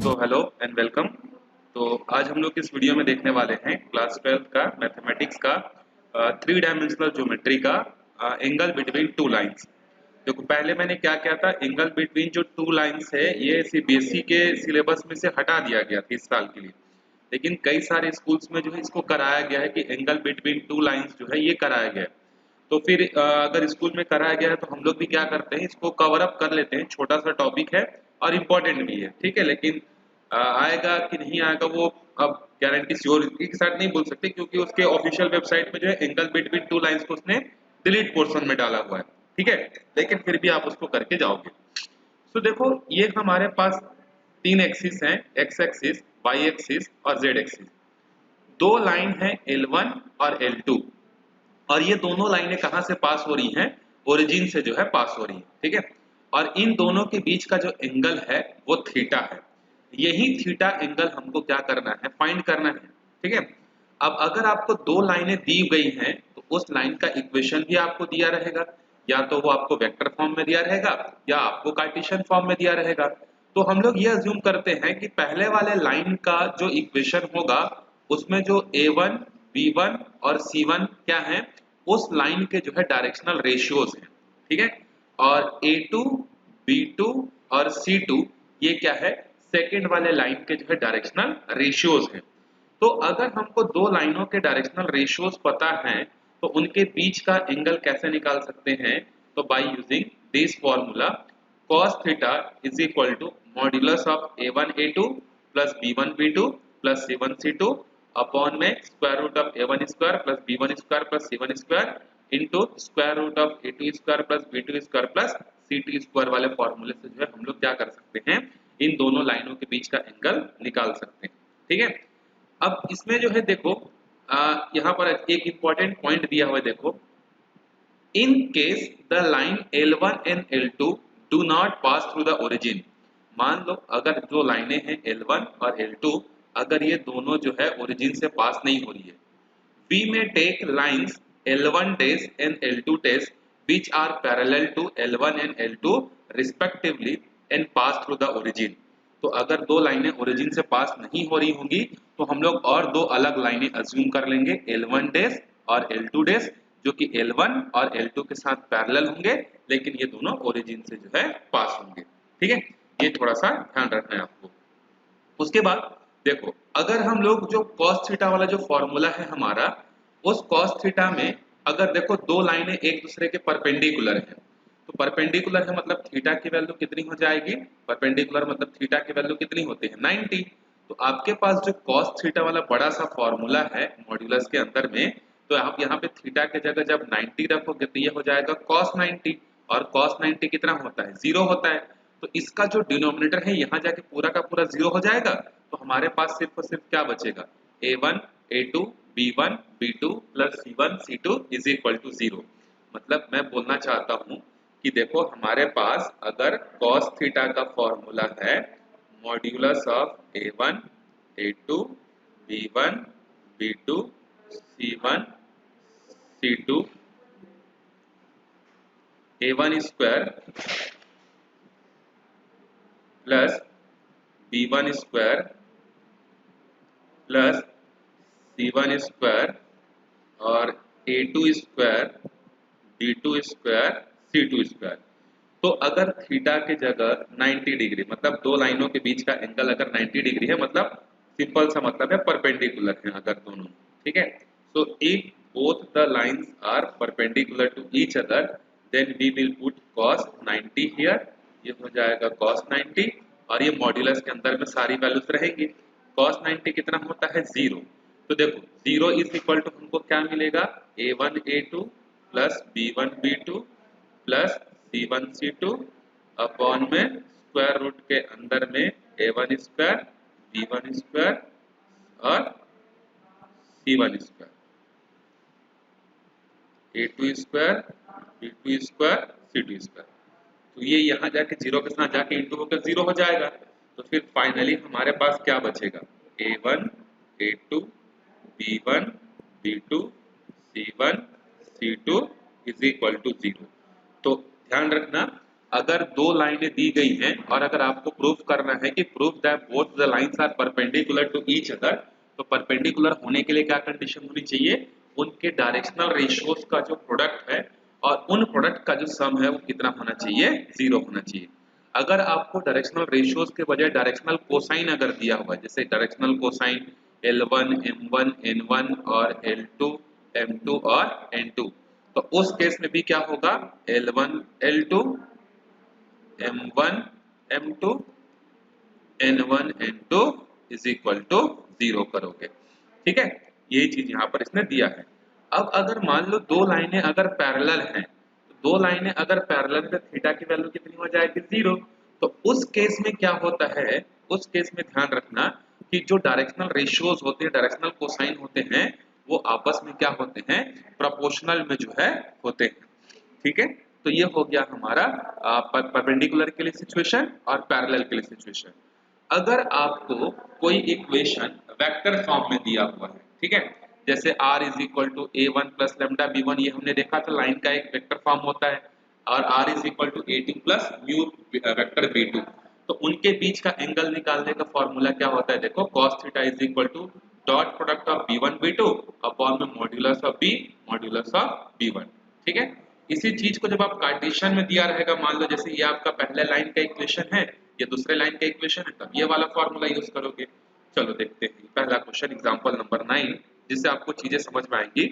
तो hello and welcome. तो आज हम लोग इस वीडियो में देखने वाले हैं क्लास 12 का मैथमेटिक्स का थ्री डायमेंशनल ज्योमेट्री का एंगल बिटवीन टू लाइंस। देखो पहले मैंने क्या किया था, एंगल बिटवीन जो टू लाइंस है ये सीबीएसई के सिलेबस में से हटा दिया गया था इस साल के लिए। लेकिन कई सारे स्कूल्स में जो है इसको कराया गया है कि एंगल बिटवीन टू लाइंस जो है ये कराया गया है। तो फिर अगर स्कूल में कराया गया है तो हम लोग भी क्या करते हैं, इसको कवर अप कर लेते हैं। छोटा सा टॉपिक है और इम्पोर्टेंट भी है, ठीक है। लेकिन आएगा कि नहीं आएगा वो अब गारंटी श्योर के साथ नहीं बोल सकते, क्योंकि उसके ऑफिशियल वेबसाइट में जो है एंगल बिटवीन टू लाइंस को उसने डिलीट पोर्शन में डाला हुआ है, ठीक है। लेकिन फिर भी आप उसको करके जाओगे। तो देखो ये हमारे पास तीन एक्सिस हैं, एक्स एक्सिस, वाई एक्सिस और जेड एक्सिस। दो लाइन है L1 और L2, और ये दोनों लाइनें कहाँ से पास हो रही हैं, ओरिजिन से जो है पास हो रही है, ठीक है। और इन दोनों के बीच का जो एंगल है वो थीटा है। यही थीटा एंगल हमको क्या करना है, फाइंड करना है, ठीक है। अब अगर आपको दो लाइनें दी गई हैं तो उस लाइन का इक्वेशन भी आपको दिया रहेगा, या तो वो आपको वेक्टर फॉर्म में दिया रहेगा या आपको कार्टेशियन फॉर्म में दिया रहेगा। तो हम लोग ये अज्यूम करते हैं कि पहले वाले लाइन का जो इक्वेशन होगा उसमें जो A1, B1 और C1 क्या है, उस लाइन के जो है डायरेक्शनल रेशियोज हैं, ठीक है। और A2, B2 और C2 ये क्या है, सेकंड वाले लाइन के जो है डायरेक्शनल रेशियोज हैं। तो अगर हमको दो लाइनों के डायरेक्शनल रेशियोज पता हैं तो उनके बीच का एंगल कैसे निकाल सकते हैं, तो by using this formula cos theta is equal to modulus of A1 A2 plus B1 B2 plus C1 C2 upon में square root of A1 square plus B1 square plus C1 square into square root of A2 square plus B2 square plus C2 square वाले फॉर्मूले से जो है हम लोग क्या कर सकते हैं, इन दोनों लाइनों के बीच का एंगल निकाल सकते हैं, ठीक है। अब इसमें जो है देखो यहाँ पर एक इंपॉर्टेंट पॉइंट दिया हुआ है, देखो in case the line L1 and L2 do not pass through the origin. मान लो अगर जो लाइनें हैं L1 और L2, अगर ये दोनों जो है ओरिजिन से पास नहीं हो रही है, we may take lines L1 dash and L2 dash which are parallel to L1 and L2 respectively and pass through the origin। तो अगर दो लाइनें ओरिजिन से पास नहीं हो रही होंगी तो हम लोग और दो अलग लाइनें अज्यूम कर लेंगे, L1 डैश और L2 डैश, जो कि L1 और L2 के साथ पैरेलल होंगे लेकिन ये दोनों ओरिजिन से जो है पास होंगे, ठीक है। ये थोड़ा सा ध्यान रखना है आपको। उसके बाद देखो अगर हम लोग जो cos थीटा वाला जो फॉर्मूला है हमारा, उस cos थीटा में अगर देखो दो लाइनें एक दूसरे के परपेंडिकुलर हैं, तो परपेंडिकुलर है मतलब थीटा की वैल्यू कितनी हो जाएगी, परपेंडिकुलर मतलब थीटा की वैल्यू कितनी होती है 90। तो आपके पास जो cos थीटा वाला बड़ा सा फॉर्मूला है मॉड्यूलस के अंदर में, तो आप यहाँ पे थीटा के जगह जब 90 रखोगे तो ये हो जाएगा cos 90, और cos 90 कितना होता है, 0 होता है। तो इसका जो डिनोमिनेटर है यहाँ जाके पूरा का पूरा 0 हो जाएगा। तो हमारे पास सिर्फ और सिर्फ क्या बचेगा, A1 A2 B1 B2 plus C1 C2 is equal to 0। मतलब मैं बोलना चाहता हूँ कि देखो हमारे पास अगर cos थीटा का फॉर्मूला है modulus of A1 A2 B1 B2 C1 C2 A1 square plus B1 square plus C1 square और A2 square B2 square C2 square. तो अगर थीटा के जगह 90 डिग्री, मतलब दो लाइनों के बीच का एंगल अगर 90 डिग्री है, मतलब सिंपल सा मतलब है परपेंडिकुलर है अगर दोनों, ठीक है। So if both the lines are perpendicular to each other then we will put cos 90 here, ये हो जाएगा cos 90, और ये मॉड्यूलस के अंदर में सारी वैल्यूज रहेंगी। cos 90 कितना होता है 0। तो देखो 0 इज इक्वल टू हमको क्या मिलेगा, A1 A2 plus B1 B2 plus C1 C2 upon में स्क्वायर रूट के अंदर में A1 स्क्वायर B1 स्क्वायर और C1 square, A2 square B2 square C2 square. तो ये यहाँ जाके 0 के साथ जाके इंटू होकर 0 हो जाएगा। तो फिर फाइनली हमारे पास क्या बचेगा, A1 A2 B1 B2 C1 C2 is equal to 0। तो ध्यान रखना अगर दो लाइनें दी गई हैं और अगर आपको प्रूफ करना है कि proof that both the lines are perpendicular to each other, तो परपेंडिकुलर होने के लिए क्या कंडीशन होनी चाहिए, उनके डायरेक्शनल रेशियोज का जो प्रोडक्ट है और उन प्रोडक्ट का जो सम है वो कितना होना चाहिए, 0 होना चाहिए। अगर आपको डायरेक्शनल रेशियोज के बजाय डायरेक्शनल कोसाइन अगर दिया हुआ है, जैसे directional cosine L1 M1 N1 और L2 M2 और N2, तो उस केस में भी क्या होगा, L1 L2 M1 M2 N1 N2 is equal to 0 करोगे। ठीक है, यही चीज यहाँ पर इसने दिया है। अब अगर मान लो दो लाइनें अगर पैरेलल हैं, तो दो लाइनें अगर पैरेलल है, थीटा की वैल्यू कितनी हो जाएगी, 0। तो उस केस में क्या होता है, उस केस में ध्यान रखना कि जो डायरेक्शनल रेशियोज होते हैं, डायरेक्शनल कोसाइन होते हैं, वो आपस में क्या होते हैं, प्रोपोर्शनल में जो है होते हैं। ठीक है, तो ये हो गया हमारा परपेंडिकुलर के लिए सिचुएशन और पैरेलल के लिए सिचुएशन। अगर आपको कोई इक्वेशन वेक्टर फॉर्म में दिया हुआ है, ठीक है, जैसे r is equal to a one plus lambda b one, ये हमने देखा था लाइन का एक वेक्टर फॉर्म होता है, और r is equal to a two plus mu vector b two, तो उनके बीच का एंगल निकालने का फॉर्मूला क्या होता है, देखो cos theta is equal to dot product of b1 b2 upon में modulus of b modulus of b1। ठीक है, इसी चीज को जब आप कार्टेशियन में दिया रहेगा, मान लो जैसे ये आपका पहले लाइन का इक्वेशन है, ये दूसरे लाइन का इक्वेशन है, तब ये वाला फॉर्मूला यूज करोगे। चलो देखते हैं पहला क्वेश्चन, एग्जांपल नंबर 9, जिससे आपको चीजें समझ में आएंगी।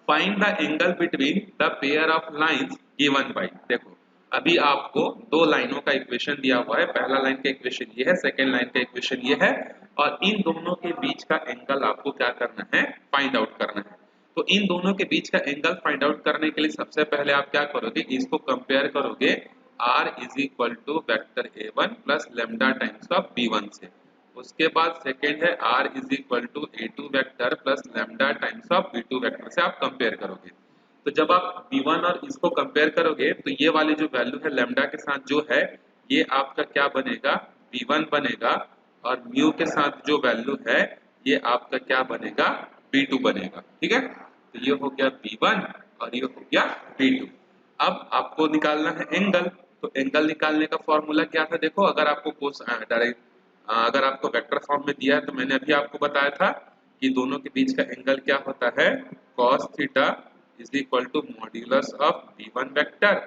Find the angle between the pair of lines given by, देखो अभी आपको दो लाइनों का इक्वेशन दिया हुआ है, पहला लाइन का इक्वेशन ये है, सेकेंड लाइन का इक्वेशन ये है, और इन दोनों के बीच का एंगल आपको क्या करना है, फाइंड आउट करना है। तो इन दोनों के बीच का एंगल फाइंड आउट करने के लिए सबसे पहले आप क्या करोगे, इसको कंपेयर करोगे r is equal to vector a1 plus lambda times of b1 से। उसके बाद सेकेंड है r is equal to a2 vector plus lambda times of b2 vector से आप कंपेयर करोगे। तो जब आप b1 और इसको कंपेयर करोगे, तो ये वाली जो वैल्यू है लेमडा के साथ जो है, ये आपका क्या बनेगा, b1 बनेगा, और म्यू के साथ जो वैल्यू है ये आपका क्या बनेगा, b2 बनेगा। ठीक है, तो ये हो गया b1 और ये हो गया b2। अब आपको निकालना है एंगल, तो एंगल निकालने का फॉर्मूला क्या था, देखो अगर आपको डायरेक्ट अगर आपको वेक्टर फॉर्म में दिया है, तो मैंने अभी आपको बताया था कि दोनों के बीच का एंगल क्या होता है, cos theta is equal to modulus of b1 vector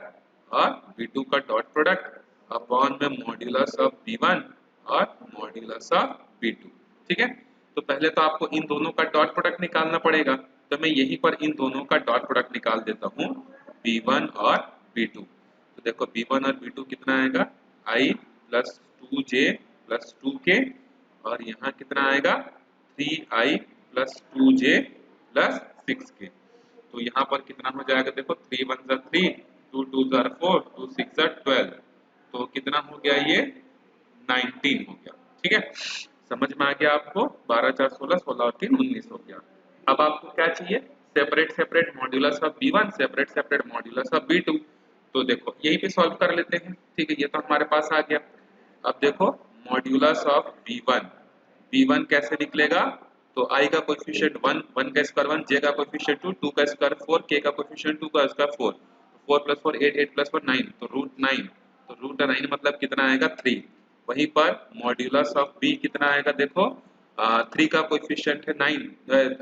और b2 का डॉट प्रोडक्ट अपॉन में मॉड्यूलस ऑफ b1 और मॉड्यूलस ऑफ b2। ठीक है, तो पहले तो आपको इन दोनों का डॉट प्रोडक्ट निकालना पड़ेगा, तो मैं यहीं पर इन दोनों का डॉट प्रोडक्ट निकाल देता हूँ, b1 और b2। तो देखो b1 और b2 कितना आएगा, i plus 2j plus 2k, और यहाँ कितना आएगा 3i plus 2j plus 6k। तो यहाँ पर कितना हो जाएगा, देखो 3 1 जा 3, 2 2 जा 4, 2 6 जा 12, तो कितना हो गया ये 19 हो गया। ठीक है, समझ में आ गया आपको, 12 4 16, 16 और 3 19 हो गया। अब आपको क्या चाहिए, separate separate modulus of b1, separate separate modulus of b2। तो देखो यहीं पे सॉल्व कर लेते हैं। ठीक है, ये तो हमारे पास आ गया। अब देखो मॉड्यूलस ऑफ b1, b1 कैसे निकलेगा, तो i का कोएफिशिएंट 1, 1 का स्क्वायर 1, j का कोएफिशिएंट 2, 2 का स्क्वायर 4, k का कोएफिशिएंट 2 का स्क्वायर 4, 4 प्लस 4 8, 8 प्लस 4 9, तो रूट 9, तो रूट 9 मतलब कितना आएगा 3। वहीं पर मॉड्यूलस ऑफ b कितना आएगा, देखो 3 का कोएफिशिएंट है 9,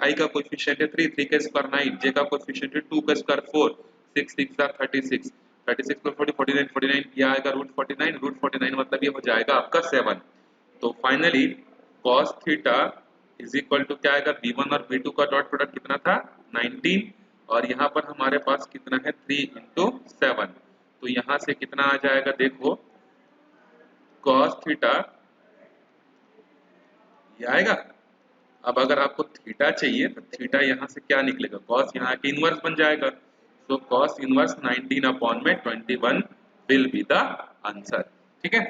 i का कोएफिशिएंट है 3, 3 का स्क्वायर 9, j का कोएफिशिएंट है 2 का स्क्वायर 4, 6 6 का 36, 36 प्लस 40 49, 49 ये आएगा रूट 49, रूट 49 मतलब ये हो जाएगा आपका 7। तो finally cos theta is equal to क्या आएगा, b1 और b2 का डॉट प्रोडक्ट कितना था 19, और यहाँ पर हमारे पास कितना है 3 इंटू 7, तो यहाँ से कितना आ जाएगा, देखो cos थीटा ये आएगा। अब अगर आपको थीटा चाहिए तो थीटा यहाँ से क्या निकलेगा, cos यहाँ के इनवर्स बन जाएगा, तो cos इनवर्स 19 अपॉन में 21 विल बी द आंसर। ठीक है,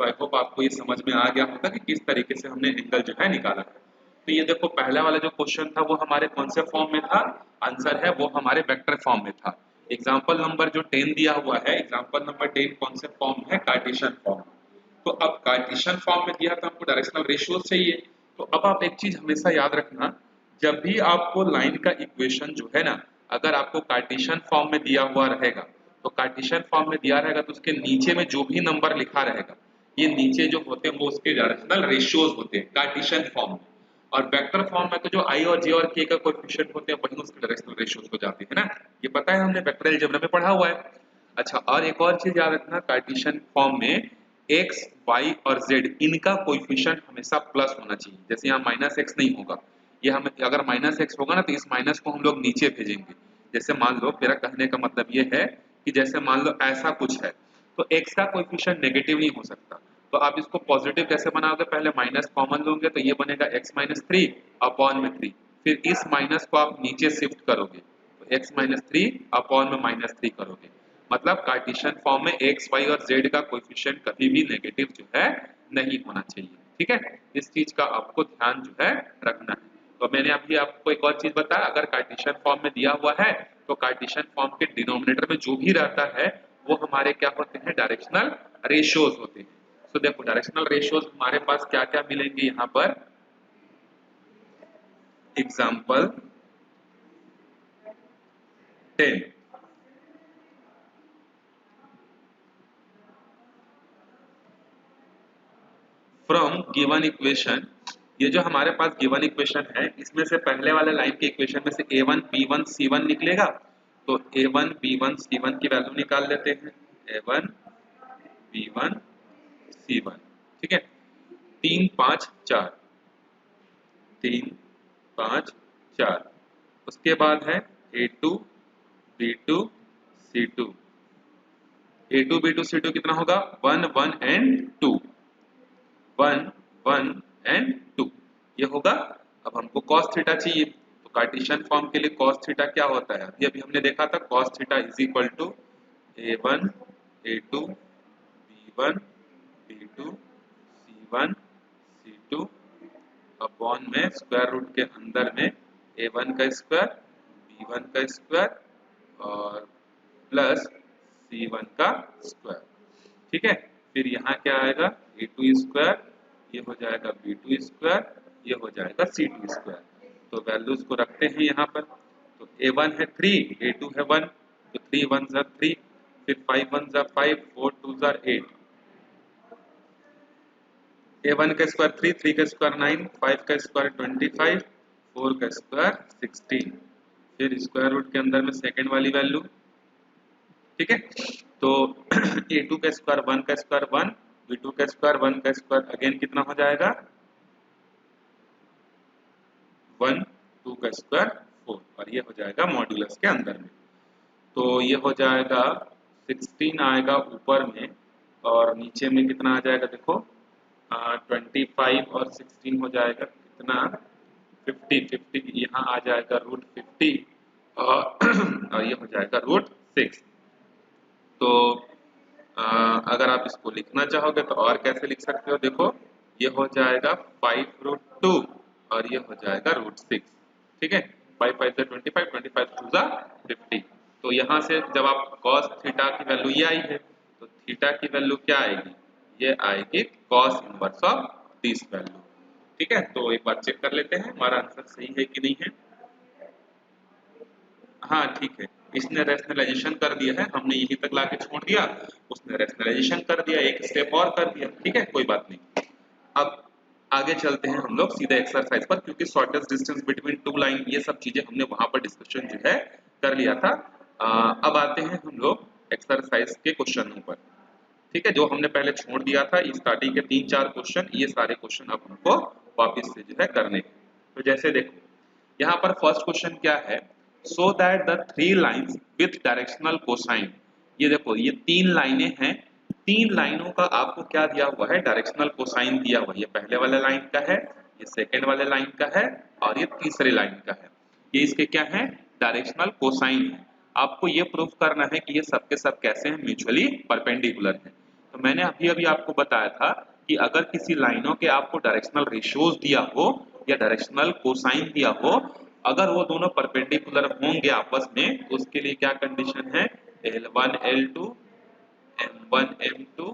तो आई होप आपको ये समझ में आ गया होगा कि किस तरीके से हमने एंगल जो है निकाला है। तो ये देखो पहला वाला जो क्वेश्चन था वो हमारे कौन से फॉर्म में था, आंसर है वो हमारे वेक्टर फॉर्म में था। एग्जाम्पल नंबर जो 10 दिया हुआ है, एग्जाम्पल नंबर 10 कौन से फॉर्म है, कार्टेशियन फॉर्म। तो अब कार्टेशियन फॉर्म में दिया था हमको डायरेक्शनल रेशियोज चाहिए। तो अब आप एक चीज हमेशा याद रखना, जब भी आपको लाइन का इक्वेशन जो है ना, अगर आपको कार्टेशियन फॉर्म में दिया हुआ रहेगा, तो कार्टेशियन फॉर्म में दिया रहेगा तो उसके नीचे में जो भी नंबर लिखा रहेगा, ये नीचे जो होते हैं वो उसके डायरेक्शनल रेशियोज होते हैं कार्टेशियन फॉर्म में। और वेक्टर फॉर्म में तो जो आई और जे और के का कोएफिशिएंट होते हैं वही उसके डायरेक्शनल रेशियोज हो जाते हैं ना, ये पता है हमने वेक्टर अलजेब्रा में पढ़ा हुआ है। अच्छा, और एक और चीज याद रखना, कार्टेशियन फॉर्म में एक्स वाई और जेड इनका कोएफिशिएंट हमेशा प्लस होना चाहिए। जैसे यहाँ माइनस एक्स नहीं होगा, ये हम अगर माइनस एक्स होगा ना तो इस माइनस को हम लोग नीचे भेजेंगे। जैसे मान लो, मेरा कहने का मतलब ये है कि जैसे मान लो ऐसा कुछ है तो x का कोएफिशिएंट नेगेटिव नहीं हो सकता, तो आप इसको पॉजिटिव कैसे बनाओगे, पहले माइनस कॉमन लोगे तो ये बनेगा x माइनस थ्री अपॉन में 3, फिर इस माइनस को आप नीचे शिफ्ट करोगे तो x माइनस थ्री अपॉन में माइनस 3 करोगे। मतलब कार्टेशियन फॉर्म में x y और z का कोएफिशिएंट कभी भी नेगेटिव जो है नहीं होना चाहिए। ठीक है, इस चीज का आपको ध्यान जो है रखना है। तो मैंने अभी आपको एक और चीज बताया, अगर कार्टेशियन फॉर्म में दिया हुआ है तो कार्टेशियन फॉर्म के डिनोमिनेटर में जो भी रहता है वो हमारे क्या होते हैं, डायरेक्शनल रेशियोज होते हैं। तो देखो डायरेक्शनल रेशियोज हमारे पास क्या क्या मिलेंगे यहाँ पर, एग्जाम्पल 10, फ्रॉम गिवन इक्वेशन, ये जो हमारे पास गिवन इक्वेशन है इसमें से पहले वाले लाइन के इक्वेशन में से a1 b1 c1 निकलेगा, तो a1 b1 c1 की वैल्यू निकाल लेते हैं, a1 b1 c1। ठीक है, 3 5 4, 3 5 4, उसके बाद है a2 b2 c2, a2 b2 c2 कितना होगा, 1 1 एंड 2, 1 1 एंड 2 ये होगा। अब हमको cos थीटा चाहिए, तो कार्टेशियन फॉर्म के लिए cos थीटा क्या होता है, अभी अभी हमने देखा था cos theta is equal to a1 a2 b1 b2 c1 c2 upon में स्क्वायर रूट के अंदर में a1 का स्क्वायर b1 का स्क्वायर और प्लस c1 का स्क्वायर। ठीक है, फिर यहाँ क्या आएगा, a2 स्क्वायर, ये हो जाएगा b2 स्क्वायर, ये हो जाएगा c2 स्क्वायर। तो वैल्यूज को रखते हैं यहाँ पर, तो a1 है 3, a2 है 1, तो 3 1 जा 3, फिर 5 1 जा 5, 4 2 जा 8, a1 का स्क्वायर 3, 3 का स्क्वायर 9, 5 का स्क्वायर 25, 4 का स्क्वायर 16, फिर स्क्वायर रूट के अंदर में सेकेंड वाली वैल्यू। ठीक है, तो a2 का स्क्वायर 1 का स्क्वायर 1, b2 का स्क्वायर 1 का स्क्वायर अगेन कितना हो जाएगा 1, 2 का स्क्वायर 4, और ये हो जाएगा मॉड्यूलस के अंदर में। तो ये हो जाएगा 16 आएगा ऊपर में, और नीचे में कितना आ जाएगा देखो 25 और 16 हो जाएगा कितना 50, 50 यहाँ आ जाएगा रूट 50 और ये हो जाएगा रूट 6। तो अगर आप इसको लिखना चाहोगे तो और कैसे लिख सकते हो, देखो ये हो जाएगा 5 रूट 2 और ये हो जाएगा रूट 6। ठीक है, 5 5 से 25, 25 2 जा 50। तो यहाँ से जब आप cos थीटा की वैल्यू ये आई है तो थीटा की वैल्यू क्या आएगी, ये आएगी cos inverse of this value. ठीक है, तो एक बार चेक कर लेते हैं हमारा आंसर सही है कि नहीं है। हाँ ठीक है, इसने रैशनलाइजेशन कर दिया है, हमने यहीं तक लाके छोड़ दिया, उसने रैशनलाइजेशन कर दिया, एक स्टेप और कर दिया। ठीक है, कोई बात नहीं। अब आगे चलते हैं हम लोग सीधा एक्सरसाइज पर, क्योंकि shortest distance between two line ये सब चीजें हमने वहां पर डिस्कशन जो है कर लिया था। अब आते हैं हम लोग एक्सरसाइज के क्वेश्चनों पर। ठीक है, जो हमने पहले छोड़ दिया था स्टार्टिंग के 3 4 क्वेश्चन, ये सारे क्वेश्चन अब हमको वापस से जो है करने हैं। तो जैसे देखो यहाँ पर फर्स्ट क्वेश्चन क्या है, सो that the 3 lines with directional cosine. ये देखो ये 3 लाइनें हैं, 3 लाइनों का आपको क्या दिया हुआ है, डायरेक्शनल कोसाइन दिया हुआ है। ये पहले वाले लाइन का है, ये सेकेंड वाले लाइन का है और ये तीसरे लाइन का है। ये इसके क्या है, डायरेक्शनल कोसाइन है। आपको ये प्रूफ करना है कि ये सबके सब कैसे हैं, म्यूचुअली परपेंडिकुलर है। तो मैंने अभी अभी आपको बताया था कि अगर किसी लाइनों के आपको डायरेक्शनल रेशियोज दिया हो या डायरेक्शनल कोसाइन दिया हो, अगर वो दोनों परपेंडिकुलर होंगे आपस में तो उसके लिए क्या कंडीशन है, L1 L2 M1 M2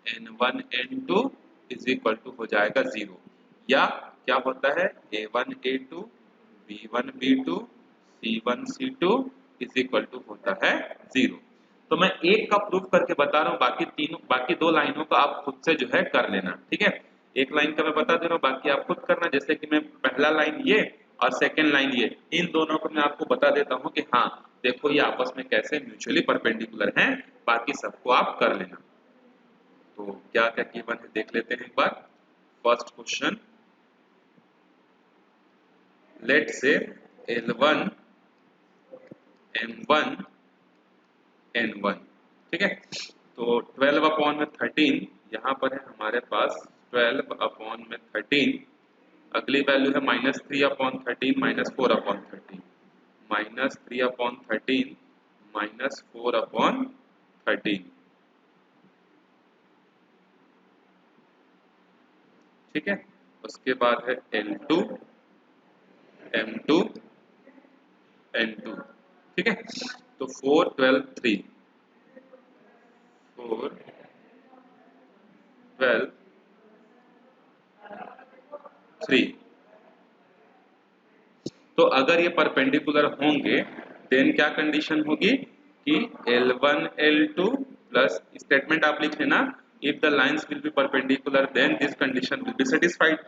N1 N2 is equal to हो जाएगा 0, या क्या होता है A1 A2 B1 B2 C1 C2 is equal to होता है 0। तो मैं एक का प्रूफ करके बता रहा हूँ, बाकी दो लाइनों का आप खुद से जो है कर लेना, ठीक है। एक लाइन का मैं बता दे रहा हूँ, बाकी आप खुद करना। जैसे कि मैं पहला लाइन ये और सेकेंड लाइन ये, इन दोनों को मैं आपको बता देता हूँ कि हाँ देखो ये आपस में कैसे म्यूचुअली परपेंडिकुलर हैं, बाकी सबको आप कर लेना। तो क्या क्या गिवन है देख लेते हैं एक बार। फर्स्ट क्वेश्चन, लेट से L1 M1 N1, ठीक है। तो 12 अपॉन में 13 यहाँ पर है हमारे पास, 12 अपॉन में 13, अगली वैल्यू है -3 अपॉन 13 -4 अपॉन 13, -3 अपॉन 13 -4 अपॉन 13, ठीक है। उसके बाद है L2 M2 N2, ठीक है। तो 4 12 3, 4 12 3। तो अगर ये परपेंडिकुलर होंगे देन क्या कंडीशन होगी कि L1 L2 प्लस, स्टेटमेंट आप लिख लेना, if the lines will be perpendicular then this condition will be satisfied.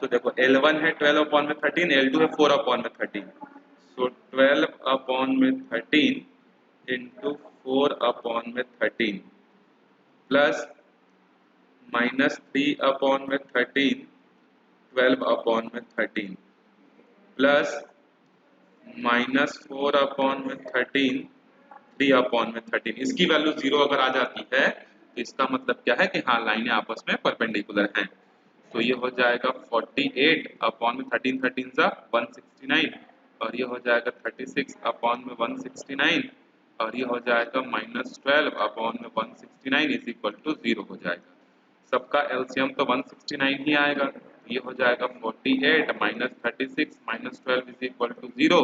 तो देखो L1 है 12 अपॉन में 13, L2 है 4 अपॉन में 13, सो 12 अपॉन में 13 इंटू 4 अपॉन में 13 प्लस -3 अपॉन में 13 12 अपॉन में 13 प्लस -4 अपॉन में 13 3 अपॉन में 13। इसकी वैल्यू 0 अगर आ जाती है तो इसका मतलब क्या है कि हाँ लाइनें आपस में परपेंडिकुलर हैं। तो ये हो जाएगा 48 अपॉन में 13 13 सा 169, और ये हो जाएगा 36 अपॉन में 169, और ये हो जाएगा -12 अपॉन में 169 इज इक्वल टू 0 हो जाएगा। सबका एलसीएम तो 169 ही आएगा। ये हो जाएगा 48 -36 -12 इज इक्वल टू 0।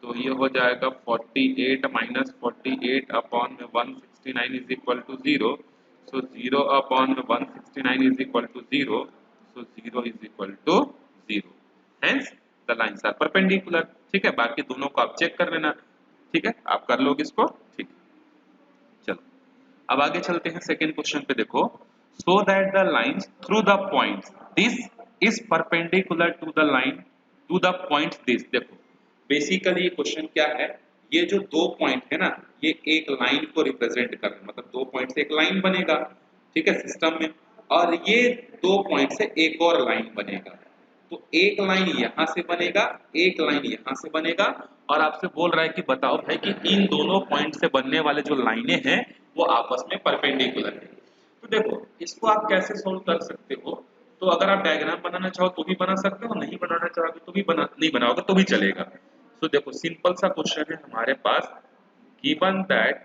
तो ये हो जाएगा 48 -48 अपॉन में 169 is equal to 0। So 0 upon में 169 is equal to 0। So 0 is equal to 0। Hence the lines are perpendicular, ठीक है। बाकी दोनों को आप चेक कर लेना, ठीक है, आप कर लोगे इसको, ठीक। चलो अब आगे चलते हैं सेकेंड क्वेश्चन पे। देखो, so that the lines through the points this is perpendicular to the line to the points this. देखो बेसिकली ये क्वेश्चन क्या है, ये जो दो पॉइंट है ना, ये एक लाइन को रिप्रेजेंट कर रहे हैं, मतलब दो पॉइंट से एक लाइन बनेगा, ठीक है, सिस्टम में, और ये दो पॉइंट से एक और लाइन बनेगा। तो एक लाइन यहां से बनेगा, एक लाइन यहां से बनेगा, और आपसे बोल रहा है कि बताओ भाई कि इन दोनों पॉइंट से बनने वाले जो लाइनें हैं वो आपस में परपेंडिकुलर है। तो देखो इसको आप कैसे सोल्व कर सकते हो। तो अगर आप डायग्राम बनाना चाहो तो भी बना सकते हो, नहीं बनाना चाहोगे तो भी नहीं बनाओगे तो भी चलेगा। तो देखो सिंपल सा क्वेश्चन है हमारे पास, गिवन दैट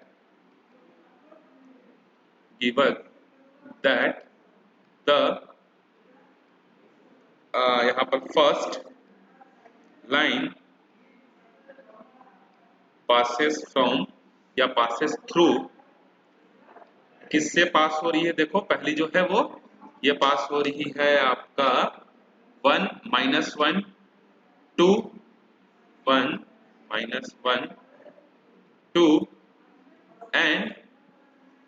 द यहाँ पर फर्स्ट लाइन passes फ्रॉम या passes थ्रू, किससे पास हो रही है। देखो पहली जो है वो ये पास हो रही है आपका 1 -1 2 1 -1 2 एंड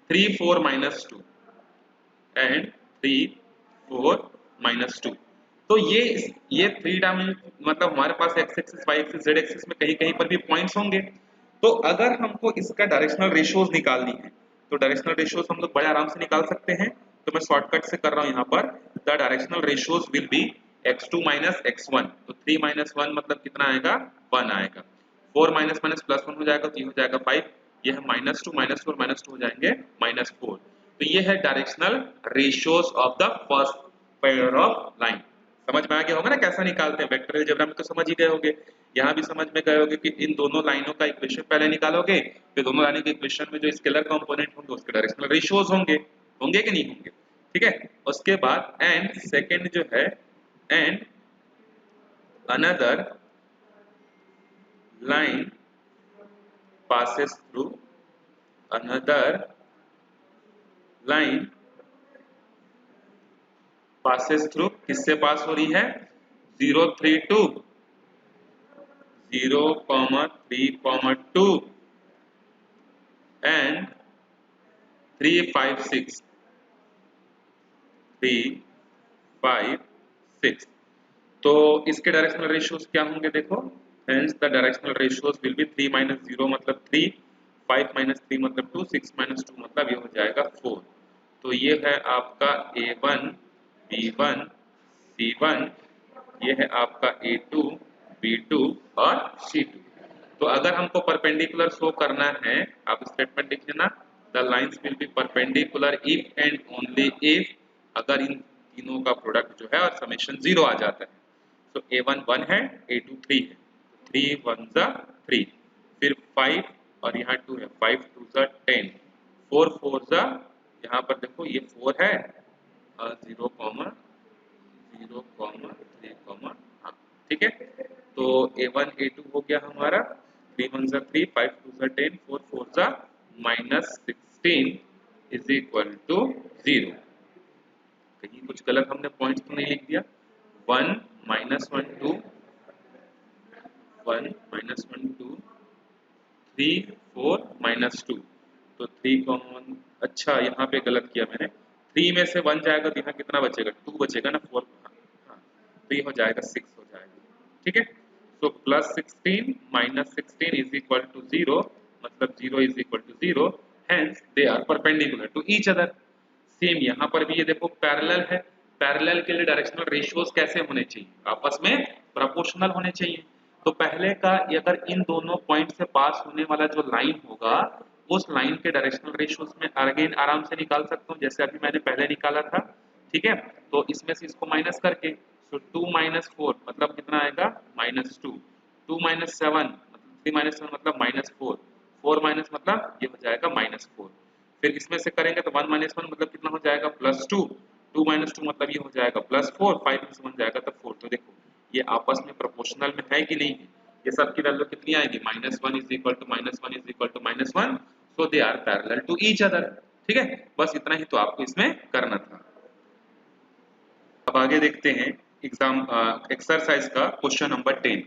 3 4 -2 एंड 3 4 -2। तो ये थ्री डायमेंशन मतलब हमारे पास X axis Y axis Z axis में कहीं कहीं पर भी पॉइंट्स होंगे। तो अगर हमको इसका डायरेक्शनल रेशियोज निकालनी है तो डायरेक्शनल रेशियोज हम लोग बड़े आराम से निकाल सकते हैं। तो मैं शॉर्टकट से कर रहा हूं यहाँ पर, the directional ratios will be x2 - x1। तो 3 - 1 मतलब कितना आएगा, 1 आएगा। 4 - +1 हो जाएगा तो ये हो जाएगा 5। ये है -2 -4 -2 हो जाएंगे -4। तो ये है directional ratios of the first pair of line. समझ में आ गया होगा ना कैसा निकालते हैं। वेक्टर अलजेब्रा में तो समझ ही गए होंगे, यहाँ भी समझ में गए होंगे कि इन दोनों लाइनों का इक्वेशन पहले निकालोगे, फिर दोनों लाइनों के इक्वेशन में जो स्केलर कंपोनेंट होंगे उसके डायरेक्शनल रेशियोज होंगे, होंगे कि नहीं होंगे, ठीक है। उसके बाद एंड सेकंड जो है, and another line passes through, another line passes through, किससे पास हो रही है, 0 3 2 0, 3, 2 and 3 5 6 3 5 6। तो इसके डायरेक्शनल रेशियोज क्या होंगे देखो, hence the directional ratios will be 3 minus 0 मतलब 3, 5 माइनस 3 मतलब 2, 6 माइनस 2 मतलब ये हो जाएगा 4। तो ये है आपका A1 B1 C1, ये है आपका A2 B2 और C2। तो अगर हमको परपेंडिकुलर शो करना है, आप स्टेटमेंट लिख लेना, the lines will be perpendicular if and only if, अगर इन तीनों का प्रोडक्ट जो है और समेशन 0 आ जाता है। तो A1 1 है, A2 3 है, 3 1 जा 3, फिर 5 और यहाँ 2 है, 5 2 जा 10, 4 4 जा, यहाँ पर देखो ये 4 है, 0 कॉमा 0 कॉमा 3 कॉमा, हाँ ठीक है। तो A1 A2 हो गया हमारा, 3 1 जा 3, 5 2 जा 10, 4 4 जा -16 इज इक्वल टू 0। कहीं कुछ गलत हमने पॉइंट्स तो नहीं लिख दिया। 1 -1 2 1 -1 2 3 4 -2, तो 3 1, अच्छा यहाँ पे गलत किया मैंने, 3 में से 1 जाएगा तो यहाँ कितना बचेगा, 2 बचेगा ना, 4, हाँ, तो ये हो जाएगा 6 हो जाएगा, ठीक है। सो +16 -16 इज इक्वल टू 0, मतलब 0 is equal to 0, hence they are perpendicular to each other. Same यहाँ पर भी ये देखो पैरेलल है, पैरेलल के लिए डायरेक्शनल रेशियोज कैसे होने चाहिए, आपस में प्रोपोर्शनल होने चाहिए। तो पहले का अगर इन दोनों पॉइंट से पास होने वाला जो लाइन होगा, उस लाइन के डायरेक्शनल रेशियोज में अगेन आराम से निकाल सकता हूँ, जैसे अभी मैंने पहले निकाला था, ठीक है। तो इसमें से इसको माइनस करके, सो 2 - 4 मतलब कितना आएगा -2, 2 - 7 मतलब 3 - 7 मतलब -4, 4 माइनस मतलब ये हो जाएगा -4, फिर इसमें से करेंगे तो 1 - 1 मतलब कितना हो जाएगा +2, 2 - 2 मतलब ये हो जाएगा +4, 5 में से 1 जाएगा तो 4। तो देखो ये आपस में प्रोपोर्शनल में है कि नहीं है, ये सब की वैल्यू कितनी आएगी, -1 is equal to -1 is equal to -1, so they are parallel to each other, ठीक है। बस इतना ही तो आपको इसमें करना था। अब आगे देखते हैं एग्जाम एक्सरसाइज का question number 10।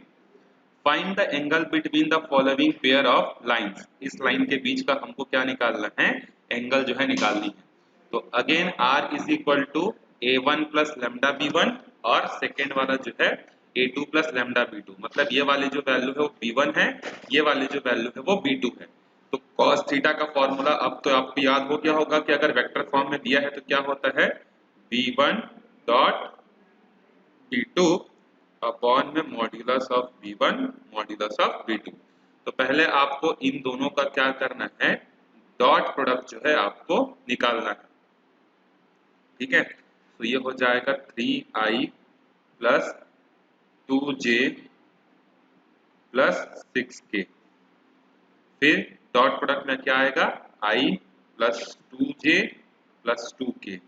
Find the angle between the following pair of lines. इस लाइन के बीच का हमको क्या निकालना है, एंगल जो है निकालनी है। तो again r is equal to a1 plus lambda b1, और सेकेंड वाला जो है a2 प्लस लैम्डा b2, मतलब ये वाली जो वैल्यू है वो b1 है, ये वाली जो वैल्यू है वो b2 है। तो cos थीटा का फॉर्मूला अब तो आपको याद हो गया होगा कि अगर वेक्टर फॉर्म में दिया है तो क्या होता है, b1 डॉट b2 अपॉन में modulus of b1 modulus of b2। तो पहले आपको इन दोनों का क्या करना है, डॉट प्रोडक्ट जो है आपको निकालना है, ठीक है। तो ये हो जाएगा 3i plus 2j plus 6k, फिर डॉट प्रोडक्ट में क्या आएगा, i plus 2j plus 2k,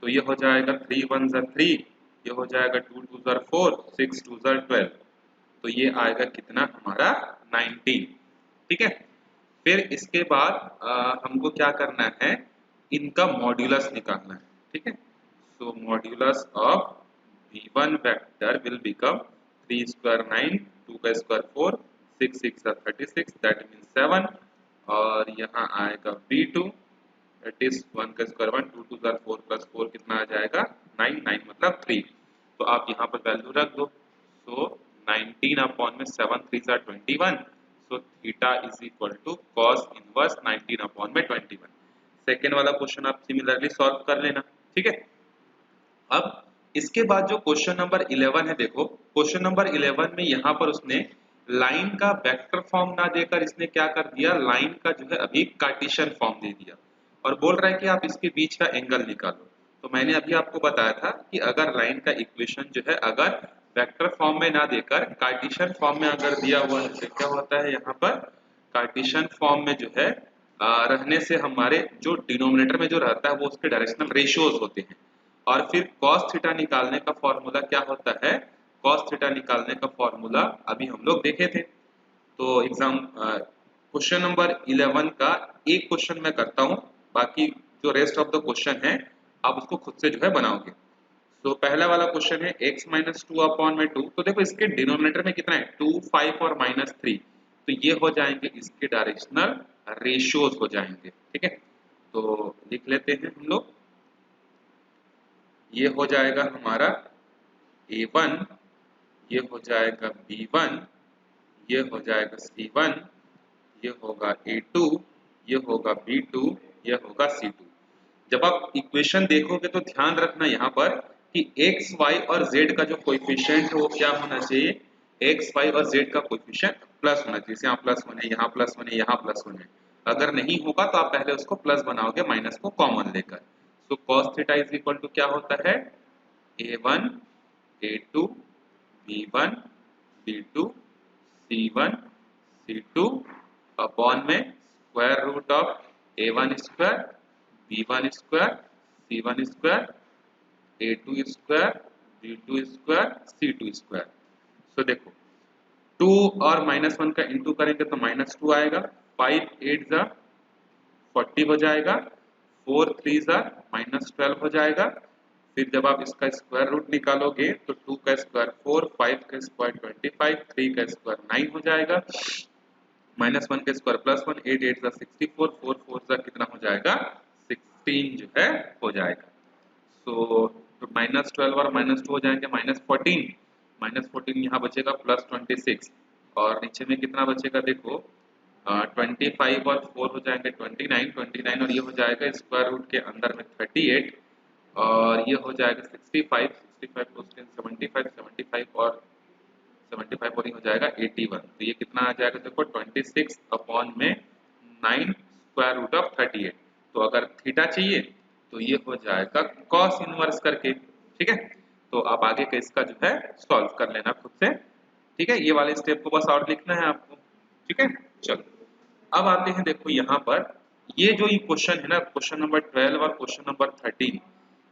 तो ये हो जाएगा 3 1 जा 3, ये हो जाएगा 2 2 जा 4, 6 2 जा 12, तो ये आएगा कितना हमारा 19, ठीक है। फिर इसके बाद हमको क्या करना है, इनका मॉड्यूलस निकालना है, ठीक है। So modulus of v1 vector will become 3 square 9, 2 का स्क्वायर 4, 6 6 36, दैट मीन्स 7, और यहाँ आएगा v2 दैट इज 1 का स्क्वायर 1, 2 2 4 प्लस 4 कितना आ जाएगा 9, 9 मतलब 3। तो आप यहाँ पर वैल्यू रख दो, सो 19 अपॉन में 7 3 21, so theta is equal to cos inverse 19 upon में 21। सेकेंड वाला क्वेश्चन आप सिमिलरली सॉल्व कर लेना, ठीक है। अब इसके बाद जो क्वेश्चन नंबर 11 है, देखो क्वेश्चन नंबर 11 में यहाँ पर उसने लाइन का वेक्टर फॉर्म ना देकर इसने क्या कर दिया, लाइन का जो है अभी कार्टेशियन फॉर्म दे दिया, और बोल रहा है कि आप इसके बीच का एंगल निकालो। तो मैंने अभी आपको बताया था कि अगर लाइन का इक्वेशन जो है अगर वेक्टर फॉर्म में ना देकर कार्टेशियन फॉर्म में अगर दिया हुआ है तो क्या होता है, यहाँ पर कार्टेशियन फॉर्म में जो है रहने से हमारे जो डिनोमिनेटर में जो रहता है वो उसके डायरेक्शनल रेशियोज होते हैं। और फिर cos थीटा निकालने का फॉर्मूला क्या होता है, cos थीटा निकालने का फॉर्मूला अभी हम लोग देखे थे। तो एग्जाम क्वेश्चन नंबर 11 का एक क्वेश्चन मैं करता हूँ, बाकी जो रेस्ट ऑफ द क्वेश्चन है आप उसको खुद से जो है बनाओगे। तो पहला वाला क्वेश्चन है x - 2 अपॉन में 2, तो देखो इसके डिनोमिनेटर में कितना है 2 5 और -3, तो ये हो जाएंगे इसके डायरेक्शनल रेशियोज हो जाएंगे, ठीक है। तो लिख लेते हैं हम लोग, ये हो जाएगा हमारा A1, ये हो जाएगा B1, ये हो जाएगा C1, ये होगा A2, ये होगा B2, ये होगा C2। जब आप इक्वेशन देखोगे तो ध्यान रखना यहाँ पर कि x, y और z का जो कोएफिशिएंट है वो क्या होना चाहिए, x, y और z का कोएफिशिएंट प्लस होना चाहिए। जैसे यहाँ प्लस 1 है, यहाँ प्लस 1 है, यहाँ प्लस 1 है। अगर नहीं होगा तो आप पहले उसको प्लस बनाओगे माइनस को कॉमन लेकर। So cos theta is equal to क्या होता है, A1, A2, B1, B2, C1, C2 upon में square root of A1 square, B1 square, C1 square, A2 square, B2 square, C2 square. So देखो 2 और -1 का into करेंगे तो -2 आएगा, 5 8 जा 40 हो जाएगा, 4 3 जा -12 हो जाएगा। फिर जब आप इसका स्क्वायर रूट निकालोगे तो 2 का स्क्वायर 4, 5 का स्क्वायर 25, 3 का स्क्वायर 9 हो जाएगा, -1 का स्क्वायर +1, 8 8 जा 64, 4 4 जा कितना हो जाएगा 16 जो है हो जाएगा। सो तो -12 और -2 हो जाएंगे -14, -14 यहाँ बचेगा +26 और नीचे में कितना बचेगा देखो 25 और 4 हो जाएंगे 29, 29 और ये हो जाएगा स्क्वायर रूट के अंदर में 38 और ये हो जाएगा 65, 65 प्लस 10 75, 75 और 75 और ये हो जाएगा 81। तो ये कितना आ जाएगा देखो 26 अपॉन में 9 स्क्वायर रूट ऑफ 38। तो अगर थीटा चाहिए तो ये हो जाएगा कॉस इनवर्स करके। ठीक है, तो आप आगे का इसका जो है सॉल्व कर लेना खुद से। ठीक है, ये वाले स्टेप को बस और लिखना है आपको। ठीक है, चलो अब आते हैं देखो यहाँ पर ये जो क्वेश्चन है ना, क्वेश्चन नंबर 12 और क्वेश्चन नंबर 13,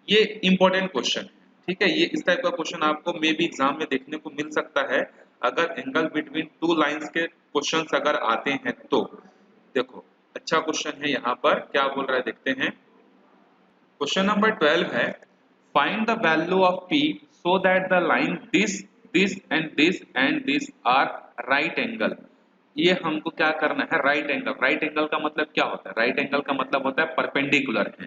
ये इंपॉर्टेंट क्वेश्चन है। ठीक है, ये इस टाइप का क्वेश्चन आपको मे बी एग्जाम में देखने को मिल सकता है अगर एंगल बिटवीन टू लाइंस के क्वेश्चंस अगर आते हैं तो। देखो अच्छा क्वेश्चन है, यहाँ पर क्या बोल रहा है देखते हैं। क्वेश्चन नंबर 12 है, find the value of P so that the line this and this are right angle. ये हमको क्या करना है, राइट एंगल। राइट एंगल का मतलब क्या होता है, राइट एंगल का मतलब होता है परपेंडिकुलर है।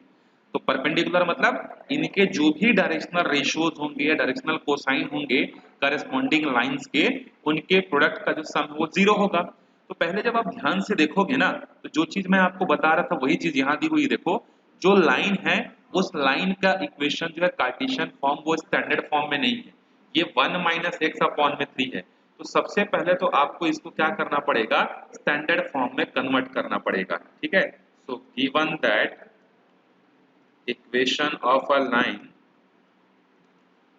तो परपेंडिकुलर मतलब इनके जो भी डायरेक्शनल रेशियोज होंगे या डायरेक्शनल कोसाइन होंगे करस्पॉन्डिंग लाइंस के, उनके प्रोडक्ट का जो सम है वो 0 होगा। तो पहले जब आप ध्यान से देखोगे ना तो जो चीज मैं आपको बता रहा था वही चीज यहाँ दी हुई। देखो जो लाइन है उस लाइन का इक्वेशन जो है कार्टेशियन फॉर्म, वो स्टैंडर्ड फॉर्म में नहीं है, ये 1 - x अपॉन में 3 है। तो सबसे पहले तो आपको इसको क्या करना पड़ेगा, स्टैंडर्ड फॉर्म में कन्वर्ट करना पड़ेगा। ठीक है, so given that equation of a line,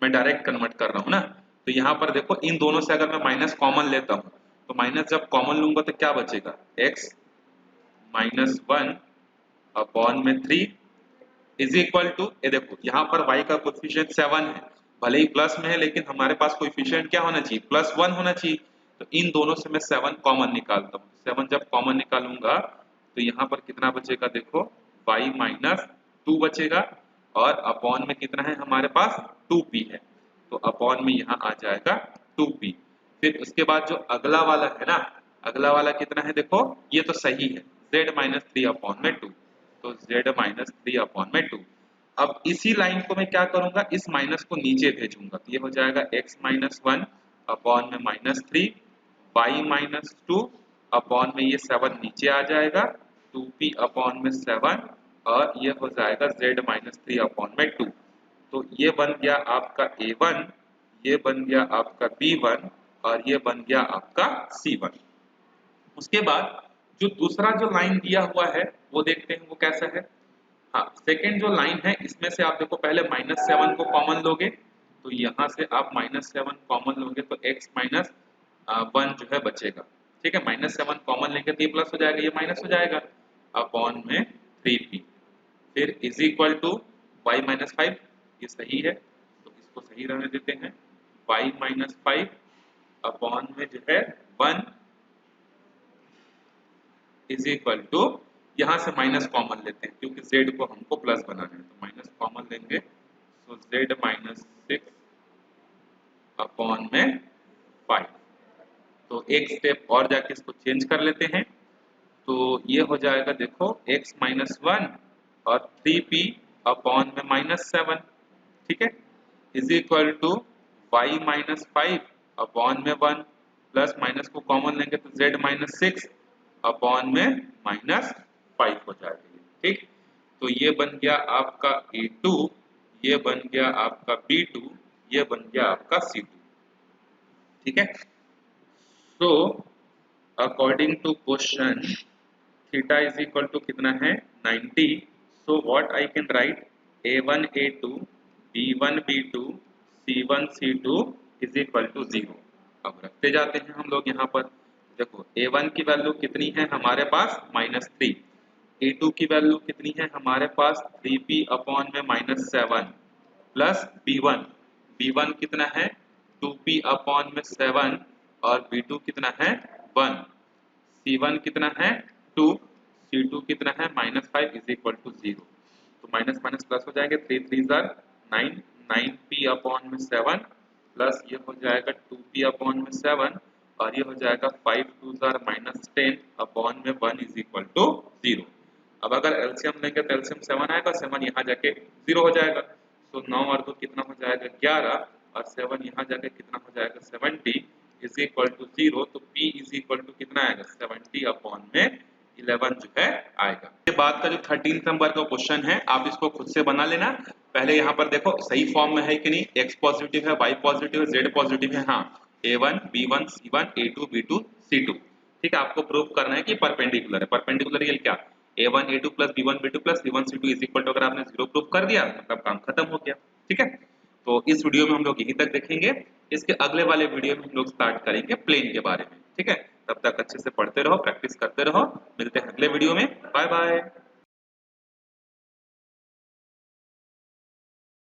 मैं डायरेक्ट कन्वर्ट कर रहा हूं ना, तो यहाँ पर देखो इन दोनों से अगर मैं माइनस कॉमन लेता हूं तो माइनस जब कॉमन लूंगा तो क्या बचेगा, x -1 अपॉन में 3 इज इक्वल टू, ये देखो यहाँ पर y का कोएफिशिएंट 7 है, भले ही प्लस में है लेकिन हमारे पास कोएफिशिएंट क्या होना चाहिए, +1 होना चाहिए। तो इन दोनों से मैं 7 कॉमन निकालता हूँ। 7 जब कॉमन निकालूंगा तो यहाँ पर कितना बचेगा देखो, y -2 बचेगा और अपॉन में कितना है हमारे पास 2p है, तो अपॉन में यहाँ आ जाएगा 2p। फिर उसके बाद जो अगला वाला है ना, अगला वाला कितना है देखो, ये तो सही है, z -3 अपॉन में 2, तो z -3 अपॉन में 2। अब इसी लाइन को मैं क्या करूंगा, इस माइनस को नीचे भेजूंगा, तो ये हो जाएगा x -1 अपॉन में -3, y -2 अपॉन में ये 7 नीचे आ जाएगा, 2p अपॉन में 7 और ये हो जाएगा z -3 अपॉन में 2। तो ये बन गया आपका A1, ये बन गया आपका B1 और ये बन गया आपका C1। उसके बाद जो दूसरा जो लाइन दिया हुआ है वो देखते हैं वो कैसा है। हाँ, सेकेंड जो लाइन है इसमें से आप देखो पहले -7 को कॉमन लोगे, तो यहाँ से आप -7 कॉमन लोगे तो x -1 जो है बचेगा। ठीक है, -7 कॉमन लेंगे तो ये प्लस हो जाएगा, ये माइनस हो जाएगा, अपॉन में 3p। फिर इज इक्वल टू y -5, ये सही है तो इसको सही रहने देते हैं, y -5 अपॉन में जो है 1 इज इक्वल टू, यहाँ से माइनस कॉमन लेते हैं क्योंकि z को हमको प्लस बनाना है, तो माइनस कॉमन लेंगे, सो z -6 अपॉन में 5। तो एक स्टेप और जाके इसको चेंज कर लेते हैं, तो ये हो जाएगा देखो x -1 और 3p अपॉन में -7, ठीक है, is equal to y -5 upon में 1 प्लस माइनस को कॉमन लेंगे तो z -6 अपॉन में -5 हो जाएगा, ठीक। तो ये बन गया आपका A2, ये बन गया आपका B2, ये बन गया आपका C2, ठीक है। So according to question theta is equal to कितना है 90, so what I can write A1 A2 B1 B2 C1 C2 is equal to 0। अब रखते जाते हैं हम लोग यहाँ पर, देखो A1 की वैल्यू कितनी है हमारे पास -3, A2 की वैल्यू कितनी है हमारे पास 3p अपॉन में -7 प्लस B1 कितना है 2p अपॉन में 7 और B2 कितना है 1, C1 कितना है 2, C2 कितना है -5 इज इक्वल टू 0। तो माइनस माइनस प्लस हो जाएंगे, 3 3 9, 9p अपॉन में 7 प्लस ये हो जाएगा 2p अपॉन में 7 और ये हो जाएगा 5 2 -10 अपॉन में 1 इज इक्वल टू 0। अब अगर एलसीएम लेंगे तो एलसीएम 7 आएगा, 7 यहाँ जाके 0 हो जाएगा, तो 9 और 2 कितना हो जाएगा 11 और 7 यहाँ जाके कितना हो जाएगा 70 इज इक्वल टू 0। तो p इज इक्वल टू कितना आएगा 70 अपॉन में 11 जो है आएगा। ये बाद का जो 13 नंबर का क्वेश्चन है आप इसको खुद से बना लेना। पहले यहाँ पर देखो सही फॉर्म में है कि नहीं, x पॉजिटिव है, y पॉजिटिव है, z पॉजिटिव है, हाँ a1 b1 c1 a2 b2 c2, ठीक है। आपको प्रूव करना है कि परपेंडिकुलर है। परपेंडिकुलर ये क्या a1 a2 plus b1 b2 plus c1 c2 is equal to, अगर आपने 0 प्रूव कर दिया मतलब काम खत्म हो गया, ठीक है। तो इस वीडियो में हम लोग यहीं तक देखेंगे, इसके अगले वाले वीडियो में हम लोग स्टार्ट करेंगे प्लेन के बारे में, ठीक है। तब तक अच्छे से पढ़ते रहो, प्रैक्टिस करते रहो, मिलते हैं अगले वीडियो में, बाय बाय।